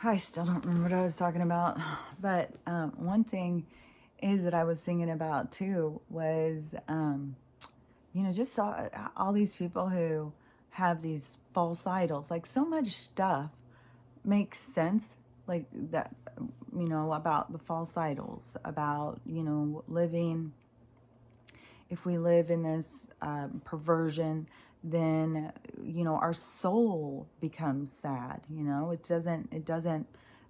I still don't remember what I was talking about. But one thing is that I was thinking about too was, just all these people who have these false idols. Like so much stuff makes sense, like that, about the false idols, about, living, if we live in this perversion, then our soul becomes sad. It doesn't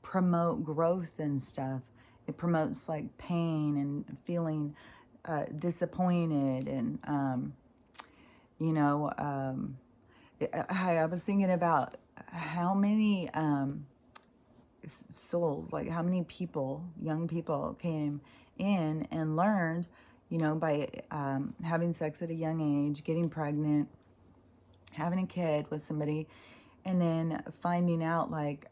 promote growth and stuff. It promotes like pain and feeling disappointed and you know I was thinking about how many souls, like how many people, young people, came in and learned, by having sex at a young age, getting pregnant, having a kid with somebody, and then finding out, like,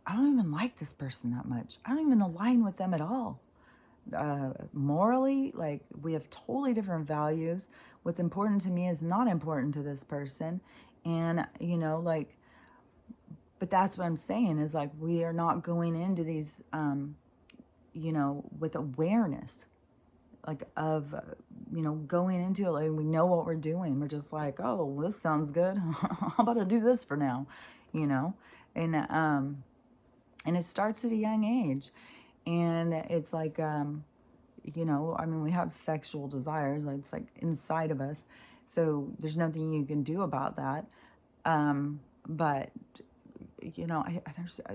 I don't even like this person that much. I don't even align with them at all. Morally, like, we have totally different values. What's important to me is not important to this person. And, like, but that's what I'm saying is like we are not going into these, with awareness, like of, going into it like we know what we're doing. We're just like, oh, well, this sounds good. How about I do this for now, you know? And it starts at a young age, and it's like, I mean, we have sexual desires. It's like inside of us, so there's nothing you can do about that. But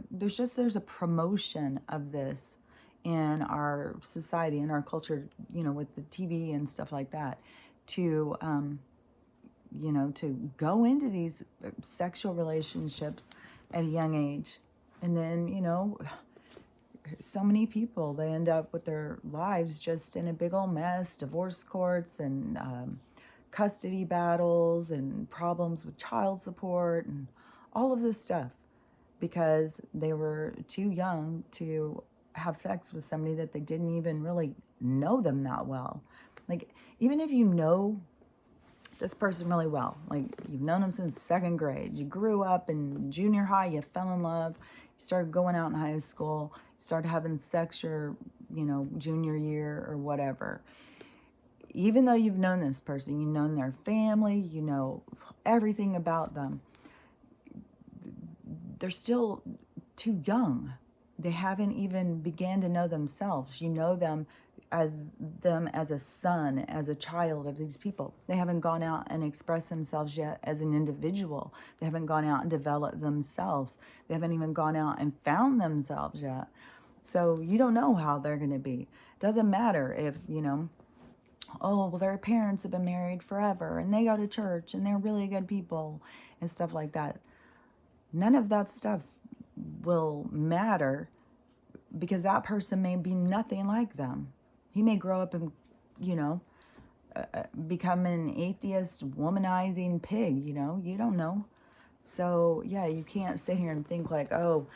there's a promotion of this in our society, in our culture, with the TV and stuff like that, to to go into these sexual relationships at a young age. And then, so many people, they end up with their lives just in a big old mess, divorce courts and custody battles and problems with child support and all of this stuff, because they were too young to have sex with somebody that they didn't even really know them that well. Like, even if you know this person really well, like you've known them since second grade, you grew up in junior high, you fell in love, you started going out in high school, you started having sex your, junior year or whatever. Even though you've known this person, you've known their family, you know everything about them, they're still too young. They haven't even began to know themselves. You know them as a son, as a child of these people. They haven't gone out and expressed themselves yet as an individual. They haven't gone out and developed themselves. They haven't even gone out and found themselves yet. So you don't know how they're going to be. Doesn't matter if, oh, well, their parents have been married forever and they go to church and they're really good people and stuff like that. None of that stuff will matter, because that person may be nothing like them. He may grow up and, become an atheist, womanizing pig, you don't know. So, yeah, you can't sit here and think like, oh,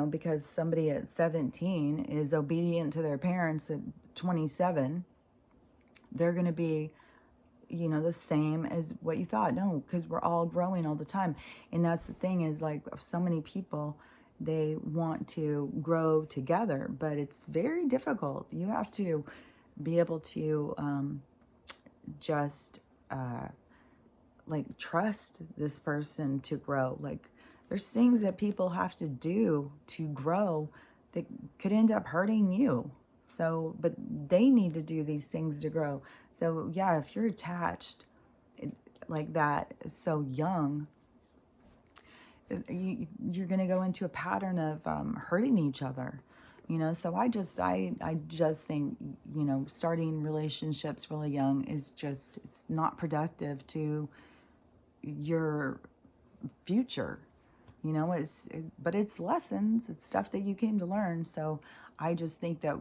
because somebody at 17 is obedient to their parents at 27, they're going to be, the same as what you thought. No, because we're all growing all the time. And that's the thing, is like so many people, they want to grow together, but it's very difficult. You have to be able to just like trust this person to grow. Like, there's things that people have to do to grow that could end up hurting you. So, but they need to do these things to grow. So, yeah, if you're attached like that so young, you're going to go into a pattern of hurting each other. So I just think, starting relationships really young is just, it's not productive to your future. But it's lessons, it's stuff that you came to learn. So I just think that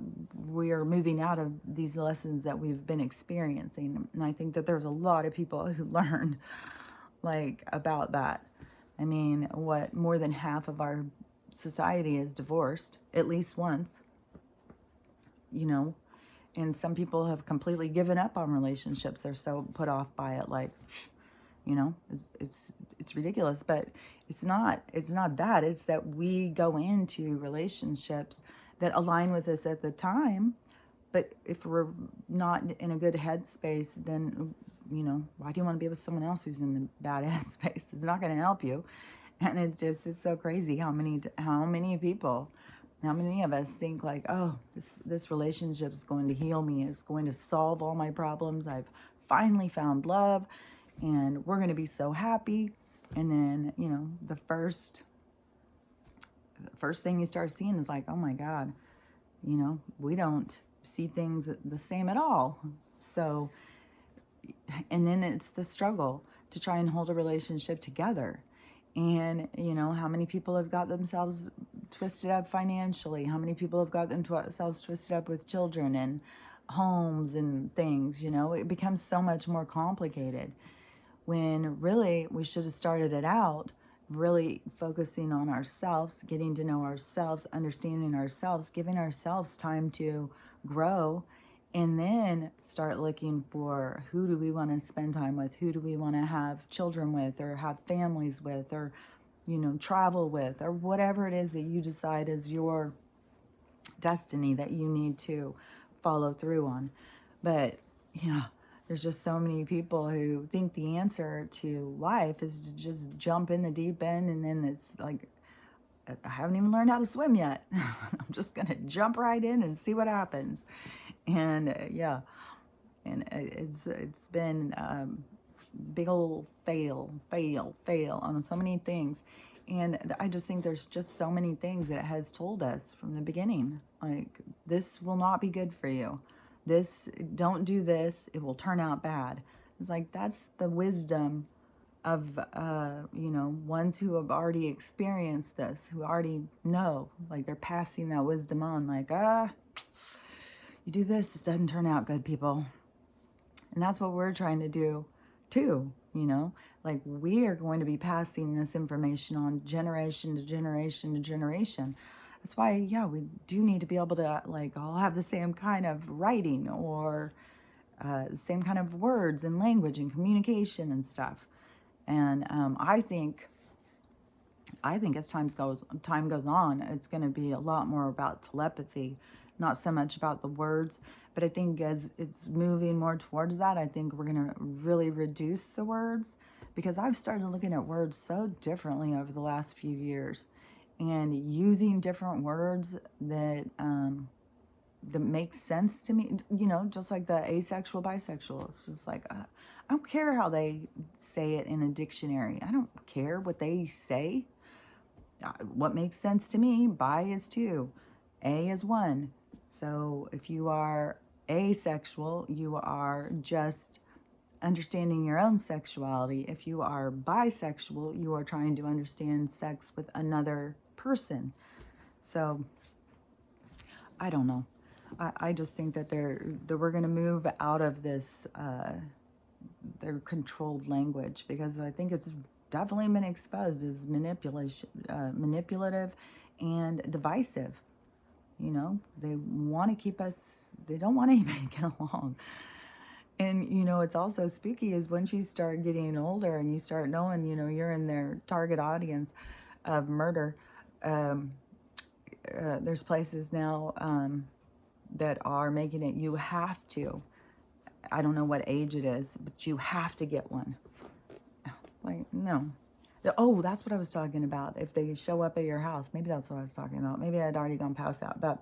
we are moving out of these lessons that we've been experiencing. And I think that there's a lot of people who learned like about that. I mean, more than half of our society is divorced at least once, and some people have completely given up on relationships. They're so put off by it, like, You know, it's ridiculous, but it's not that. It's that we go into relationships that align with us at the time, but if we're not in a good headspace, then, why do you want to be with someone else who's in a bad headspace? It's not going to help you. And it's so crazy how many people, how many of us think like, oh, this relationship is going to heal me, it's going to solve all my problems. I've finally found love, and we're going to be so happy. And then, the first thing you start seeing is like, oh my God, we don't see things the same at all. So, and then it's the struggle to try and hold a relationship together. And, how many people have got themselves twisted up financially? How many people have got themselves twisted up with children and homes and things? It becomes so much more complicated when really we should have started it out really focusing on ourselves, getting to know ourselves, understanding ourselves, giving ourselves time to grow, and then start looking for who do we want to spend time with, who do we want to have children with or have families with, or travel with, or whatever it is that you decide is your destiny that you need to follow through on. But there's just so many people who think the answer to life is to just jump in the deep end, and then it's like, I haven't even learned how to swim yet. I'm just gonna jump right in and see what happens. And and it's been big old fail on so many things. And I just think there's just so many things that it has told us from the beginning. Like, this will not be good for you. Don't do this. It will turn out bad. It's like, that's the wisdom of, ones who have already experienced this, who already know, like they're passing that wisdom on. Like, you do this, it doesn't turn out good, people. And that's what we're trying to do too, like we are going to be passing this information on generation to generation to generation. That's why, we do need to be able to like all have the same kind of writing or same kind of words and language and communication and stuff. And I think as time goes on, it's going to be a lot more about telepathy, not so much about the words. But I think as it's moving more towards that, I think we're going to really reduce the words, because I've started looking at words so differently over the last few years, and using different words that make sense to me, just like the asexual, bisexual. It's just like, I don't care how they say it in a dictionary. I don't care what they say. What makes sense to me, bi is 2, a is 1. So if you are asexual, you are just understanding your own sexuality. If you are bisexual, you are trying to understand sex with another person. So I don't know. I just think that we're going to move out of this their controlled language, because I think it's definitely been exposed as manipulative and divisive. They want to keep us, they don't want anybody to get along. And, it's also spooky is once you start getting older and you start knowing, you're in their target audience of murder. There's places now that are making it, you have to, I don't know what age it is, but you have to get one. Like, no. Oh, that's what I was talking about. If they show up at your house, maybe that's what I was talking about. Maybe I'd already gone past that. But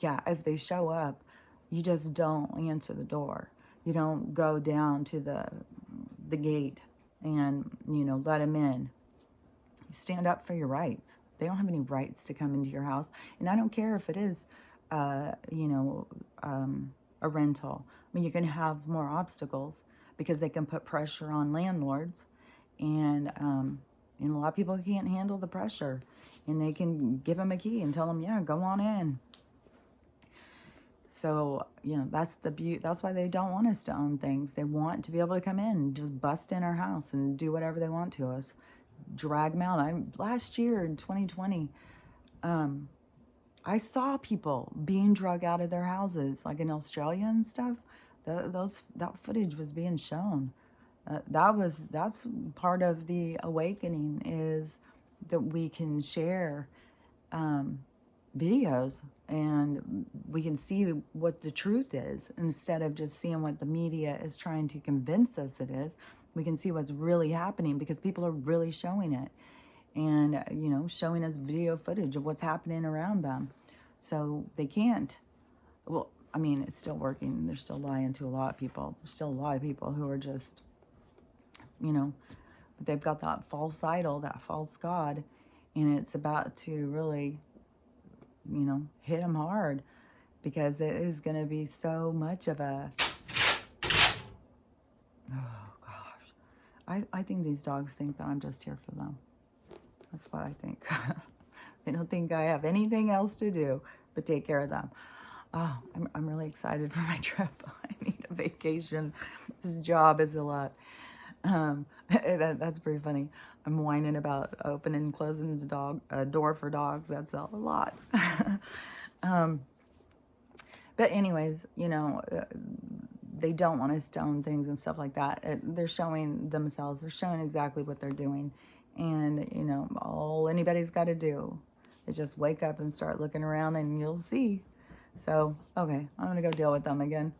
yeah, if they show up, you just don't answer the door. You don't go down to the gate and, let them in. You stand up for your rights. They don't have any rights to come into your house. And I don't care if it is, a rental. I mean, you can have more obstacles because they can put pressure on landlords. And a lot of people can't handle the pressure, and they can give them a key and tell them, yeah, go on in. So, that's the beauty. That's why they don't want us to own things. They want to be able to come in and just bust in our house and do whatever they want to us. Drag them out. Last year in 2020, I saw people being drug out of their houses, like in Australia and stuff. That footage was being shown. That's part of the awakening, is that we can share videos, and we can see what the truth is instead of just seeing what the media is trying to convince us it is. We can see what's really happening because people are really showing it, and showing us video footage of what's happening around them. So they can't. Well, I mean, it's still working. They're still lying to a lot of people. There's still a lot of people who are just, they've got that false idol, that false god, and it's about to really, hit them hard, because it is going to be so much of a, oh gosh. I think these dogs think that I'm just here for them. That's what I think. They don't think I have anything else to do but take care of them. Oh, I'm really excited for my trip. I need a vacation. This job is a lot. That's pretty funny. I'm whining about opening and closing the door for dogs. That's a lot. But anyways, they don't want to stone things and stuff like that. They're showing themselves. They're showing exactly what they're doing. And, all anybody's got to do is just wake up and start looking around, and you'll see. So, okay, I'm going to go deal with them again.